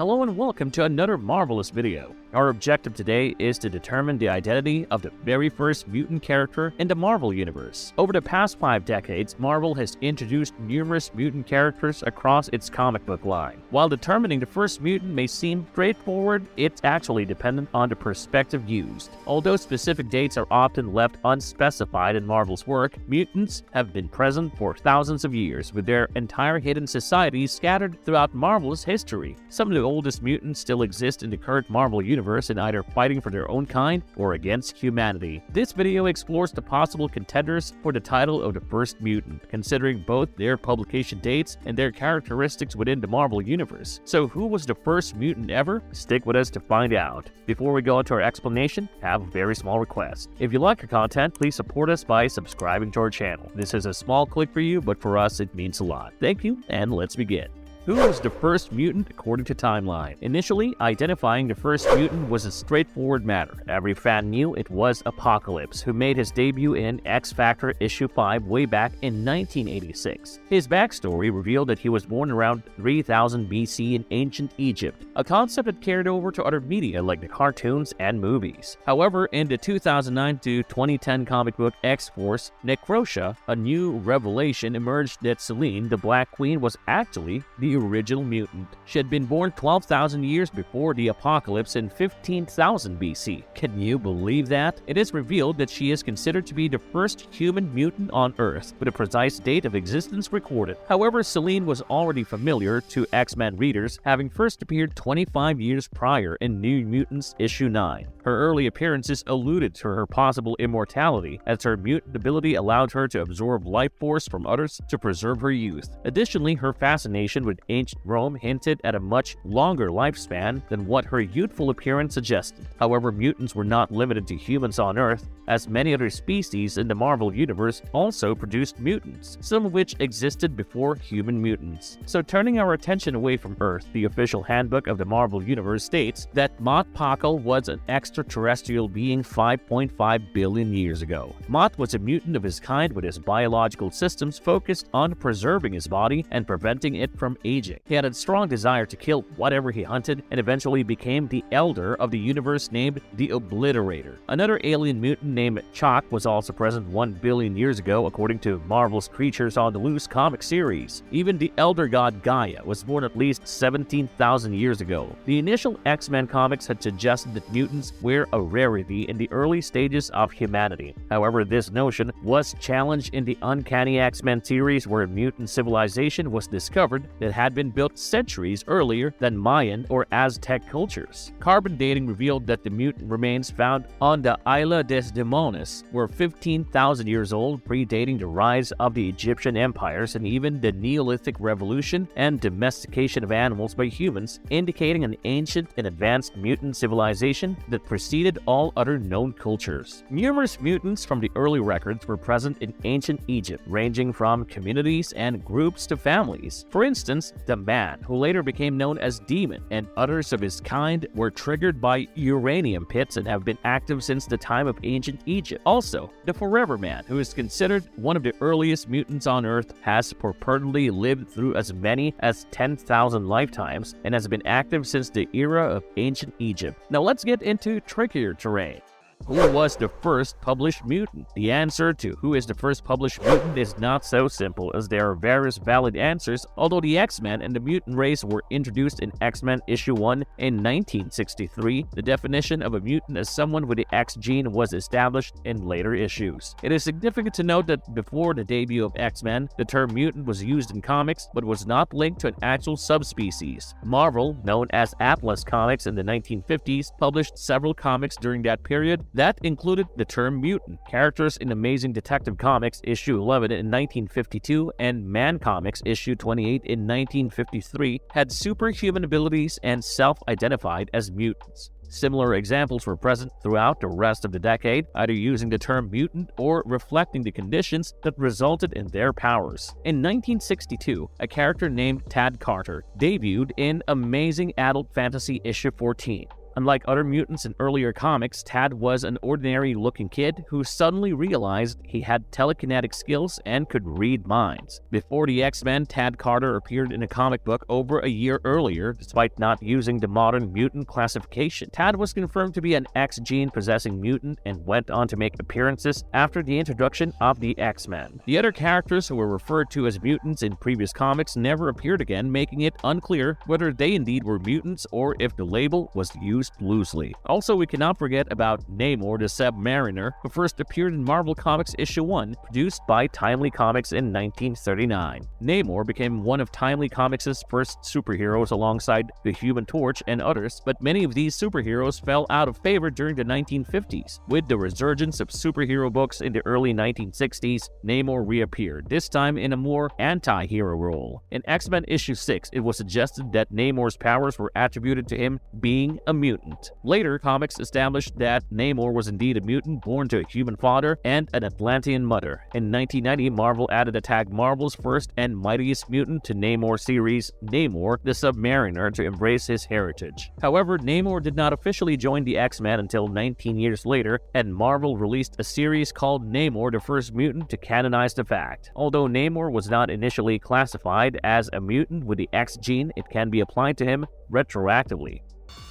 Hello and welcome to another marvelous video. Our objective today is to determine the identity of the very first mutant character in the Marvel Universe. Over the past 5 decades, Marvel has introduced numerous mutant characters across its comic book line. While determining the first mutant may seem straightforward, it's actually dependent on the perspective used. Although specific dates are often left unspecified in Marvel's work, mutants have been present for thousands of years, with their entire hidden societies scattered throughout Marvel's history. Some of the oldest mutants still exist in the current Marvel Universe and either fighting for their own kind or against humanity. This video explores the possible contenders for the title of the first mutant, considering both their publication dates and their characteristics within the Marvel Universe. So who was the first mutant ever? Stick with us to find out. Before we go into our explanation, I have a very small request. If you like our content, please support us by subscribing to our channel. This is a small click for you, but for us it means a lot. Thank you, and let's begin. Who was the first mutant according to timeline? Initially, identifying the first mutant was a straightforward matter. Every fan knew it was Apocalypse, who made his debut in X-Factor issue 5 way back in 1986. His backstory revealed that he was born around 3000 BC in ancient Egypt, a concept that carried over to other media like the cartoons and movies. However, in the 2009 to 2010 comic book X-Force Necrosha, a new revelation emerged that Selene, the Black Queen, was actually the original mutant. She had been born 12,000 years before the apocalypse in 15,000 BC. Can you believe that? It is revealed that she is considered to be the first human mutant on Earth, with a precise date of existence recorded. However, Selene was already familiar to X-Men readers, having first appeared 25 years prior in New Mutants issue 9. Her early appearances alluded to her possible immortality, as her mutant ability allowed her to absorb life force from others to preserve her youth. Additionally, her fascination with ancient Rome hinted at a much longer lifespan than what her youthful appearance suggested. However, mutants were not limited to humans on Earth, as many other species in the Marvel Universe also produced mutants, some of which existed before human mutants. So turning our attention away from Earth, the official handbook of the Marvel Universe states that Mott Pakal was an extraterrestrial being 5.5 billion years ago. Mott was a mutant of his kind, with his biological systems focused on preserving his body and preventing it from aging. He had a strong desire to kill whatever he hunted and eventually became the Elder of the universe named the Obliterator. Another alien mutant named Chalk was also present 1 billion years ago, according to Marvel's Creatures on the Loose comic series. Even the Elder God Gaia was born at least 17,000 years ago. The initial X-Men comics had suggested that mutants were a rarity in the early stages of humanity. However, this notion was challenged in the Uncanny X-Men series, where a mutant civilization was discovered that had been built centuries earlier than Mayan or Aztec cultures. Carbon dating revealed that the mutant remains found on the Isla des Demones were 15,000 years old, predating the rise of the Egyptian empires and even the Neolithic Revolution and domestication of animals by humans, indicating an ancient and advanced mutant civilization that preceded all other known cultures. Numerous mutants from the early records were present in ancient Egypt, ranging from communities and groups to families. For instance, the Man, who later became known as Demon, and others of his kind were triggered by uranium pits and have been active since the time of ancient Egypt. Also, the Forever Man, who is considered one of the earliest mutants on Earth, has purportedly lived through as many as 10,000 lifetimes and has been active since the era of ancient Egypt. Now let's get into trickier terrain. Who was the first published mutant? The answer to who is the first published mutant is not so simple, as there are various valid answers. Although the X-Men and the mutant race were introduced in X-Men issue 1 in 1963, the definition of a mutant as someone with the X gene was established in later issues. It is significant to note that before the debut of X-Men, the term mutant was used in comics but was not linked to an actual subspecies. Marvel, known as Atlas Comics in the 1950s, published several comics during that period that included the term mutant. Characters in Amazing Detective Comics issue 11 in 1952 and Man Comics issue 28 in 1953 had superhuman abilities and self-identified as mutants. Similar examples were present throughout the rest of the decade, either using the term mutant or reflecting the conditions that resulted in their powers. In 1962, a character named Tad Carter debuted in Amazing Adult Fantasy issue 14. Unlike other mutants in earlier comics, Tad was an ordinary-looking kid who suddenly realized he had telekinetic skills and could read minds. Before the X-Men, Tad Carter appeared in a comic book over a year earlier, despite not using the modern mutant classification. Tad was confirmed to be an X-gene possessing mutant and went on to make appearances after the introduction of the X-Men. The other characters who were referred to as mutants in previous comics never appeared again, making it unclear whether they indeed were mutants or if the label was used loosely. Also, we cannot forget about Namor the Submariner, who first appeared in Marvel Comics issue 1, produced by Timely Comics in 1939. Namor became one of Timely Comics' first superheroes alongside the Human Torch and others, but many of these superheroes fell out of favor during the 1950s. With the resurgence of superhero books in the early 1960s, Namor reappeared, this time in a more anti-hero role. In X-Men issue 6, it was suggested that Namor's powers were attributed to him being a mutant. Later, comics established that Namor was indeed a mutant born to a human father and an Atlantean mother. In 1990, Marvel added a tag Marvel's first and mightiest mutant to Namor series, Namor the Submariner, to embrace his heritage. However, Namor did not officially join the X-Men until 19 years later, and Marvel released a series called Namor the First Mutant to canonize the fact. Although Namor was not initially classified as a mutant with the X gene, it can be applied to him retroactively.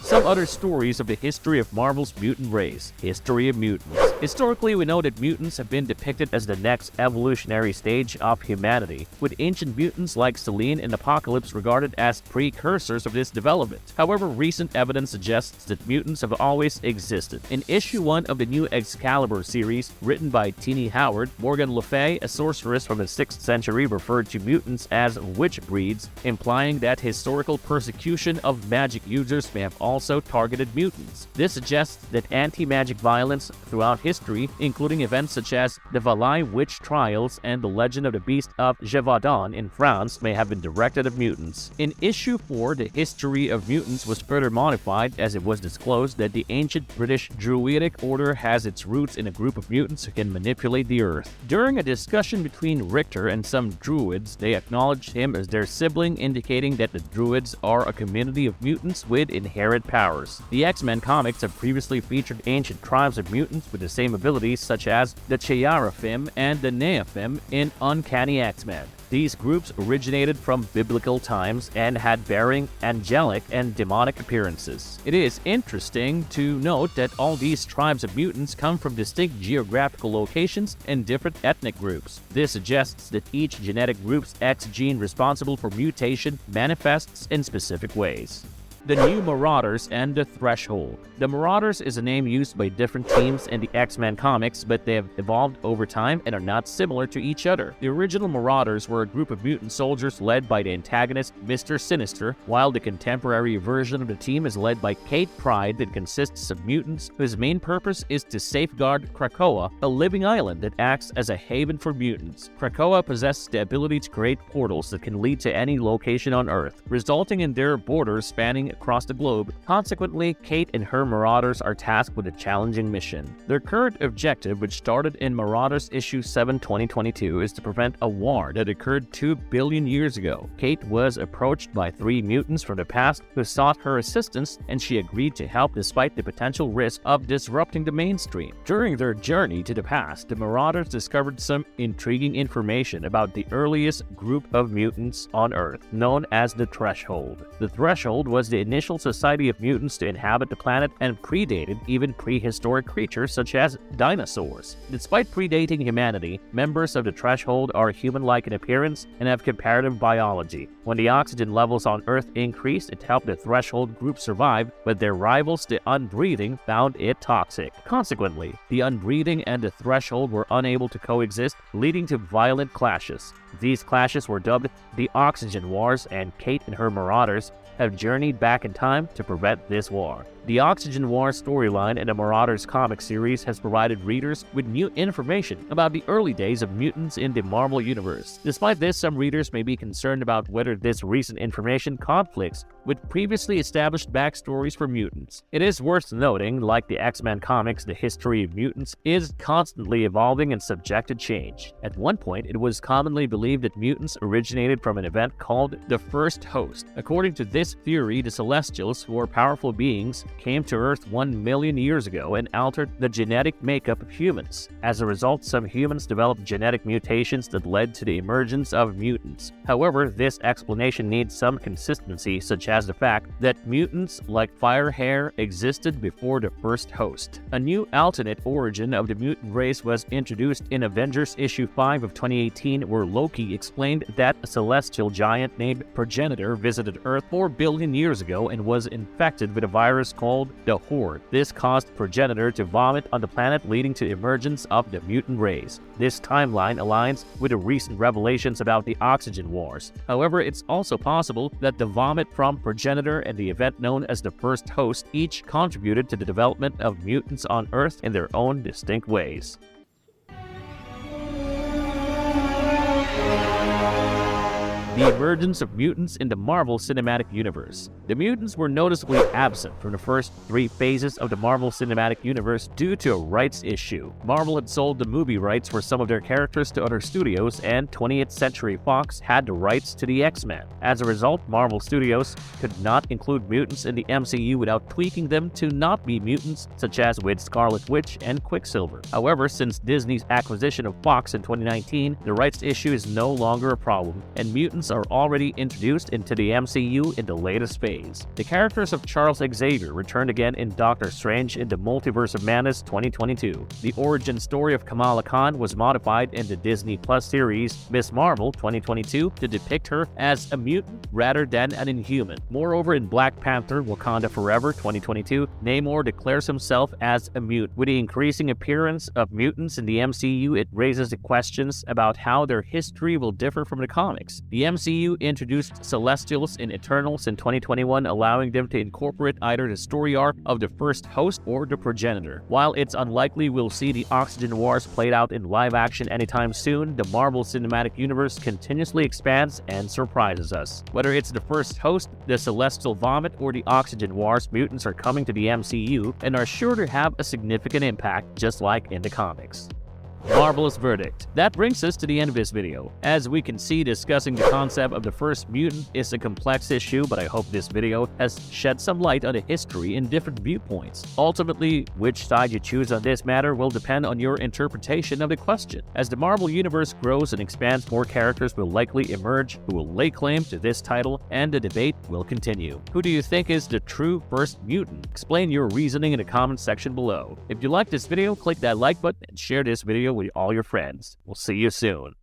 Some other stories of the history of Marvel's mutant race. History of mutants. Historically, we know that mutants have been depicted as the next evolutionary stage of humanity, with ancient mutants like Selene and Apocalypse regarded as precursors of this development. However, recent evidence suggests that mutants have always existed. In issue 1 of the new Excalibur series, written by Tini Howard, Morgan Le Fay, a sorceress from the 6th century, referred to mutants as witch breeds, implying that historical persecution of magic users may have also targeted mutants. This suggests that anti-magic violence throughout history, including events such as the Valais witch trials and the legend of the Beast of Gévaudan in France, may have been directed at mutants. In issue 4, the history of mutants was further modified as it was disclosed that the ancient British Druidic order has its roots in a group of mutants who can manipulate the earth. During a discussion between Richter and some druids, they acknowledged him as their sibling, indicating that the druids are a community of mutants with inherent powers. The X-Men comics have previously featured ancient tribes of mutants with the same abilities, such as the Chayaraphim and the Neophim in Uncanny X-Men. These groups originated from biblical times and had varying angelic and demonic appearances. It is interesting to note that all these tribes of mutants come from distinct geographical locations and different ethnic groups. This suggests that each genetic group's X gene responsible for mutation manifests in specific ways. The new Marauders and the Threshold. The Marauders is a name used by different teams in the X-Men comics, but they have evolved over time and are not similar to each other. The original Marauders were a group of mutant soldiers led by the antagonist Mr. Sinister, while the contemporary version of the team is led by Kate Pryde that consists of mutants whose main purpose is to safeguard Krakoa, a living island that acts as a haven for mutants. Krakoa possesses the ability to create portals that can lead to any location on Earth, resulting in their borders spanning across the globe. Consequently, Kate and her Marauders are tasked with a challenging mission. Their current objective, which started in Marauders issue 7 2022, is to prevent a war that occurred 2 billion years ago. Kate was approached by 3 mutants from the past who sought her assistance, and she agreed to help despite the potential risk of disrupting the mainstream. During their journey to the past, the Marauders discovered some intriguing information about the earliest group of mutants on Earth, known as the Threshold. The Threshold was the initial society of mutants to inhabit the planet and predated even prehistoric creatures such as dinosaurs. Despite predating humanity, members of the Threshold are human-like in appearance and have comparative biology. When the oxygen levels on Earth increased, it helped the Threshold group survive, but their rivals, the Unbreathing, found it toxic. Consequently, the Unbreathing and the Threshold were unable to coexist, leading to violent clashes. These clashes were dubbed the Oxygen Wars, and Kate and her Marauders have journeyed back in time to prevent this war. The Oxygen War storyline in the Marauders comic series has provided readers with new information about the early days of mutants in the Marvel Universe. Despite this, some readers may be concerned about whether this recent information conflicts with previously established backstories for mutants. It is worth noting, like the X-Men comics, the history of mutants is constantly evolving and subject to change. At one point, it was commonly believed that mutants originated from an event called the First Host. According to this theory, the Celestials, who are powerful beings, came to Earth 1 million years ago and altered the genetic makeup of humans. As a result, some humans developed genetic mutations that led to the emergence of mutants. However, this explanation needs some consistency, such as the fact that mutants like fire hair existed before the first host. A new alternate origin of the mutant race was introduced in Avengers issue 5 of 2018, where Loki explained that a celestial giant named Progenitor visited Earth 4 billion years ago and was infected with a virus called the Horde. This caused Progenitor to vomit on the planet, leading to the emergence of the mutant race. This timeline aligns with the recent revelations about the Oxygen Wars. However, it's also possible that the vomit from Progenitor and the event known as the First Host each contributed to the development of mutants on Earth in their own distinct ways. The emergence of mutants in the Marvel Cinematic Universe. The mutants were noticeably absent from the first 3 phases of the Marvel Cinematic Universe due to a rights issue. Marvel had sold the movie rights for some of their characters to other studios, and 20th Century Fox had the rights to the X-Men. As a result, Marvel Studios could not include mutants in the MCU without tweaking them to not be mutants, such as with Scarlet Witch and Quicksilver. However, since Disney's acquisition of Fox in 2019, the rights issue is no longer a problem, and mutants are already introduced into the MCU in the latest phase. The characters of Charles Xavier returned again in Doctor Strange in the Multiverse of Madness 2022. The origin story of Kamala Khan was modified in the Disney Plus series Ms. Marvel 2022 to depict her as a mutant rather than an inhuman. Moreover, in Black Panther Wakanda Forever 2022, Namor declares himself as a mutant. With the increasing appearance of mutants in the MCU, it raises the questions about how their history will differ from the comics. The MCU introduced Celestials in Eternals in 2021, allowing them to incorporate either the story arc of the First Host or the Progenitor. While it's unlikely we'll see the Oxygen Wars played out in live action anytime soon, the Marvel Cinematic Universe continuously expands and surprises us. Whether it's the First Host, the Celestial Vomit, or the Oxygen Wars, mutants are coming to the MCU and are sure to have a significant impact, just like in the comics. Marvelous verdict. That brings us to the end of this video. As we can see, discussing the concept of the First Mutant is a complex issue, but I hope this video has shed some light on the history and different viewpoints. Ultimately, which side you choose on this matter will depend on your interpretation of the question. As the Marvel Universe grows and expands, more characters will likely emerge who will lay claim to this title, and the debate will continue. Who do you think is the true First Mutant? Explain your reasoning in the comment section below. If you liked this video, click that like button and share this video with all your friends. We'll see you soon.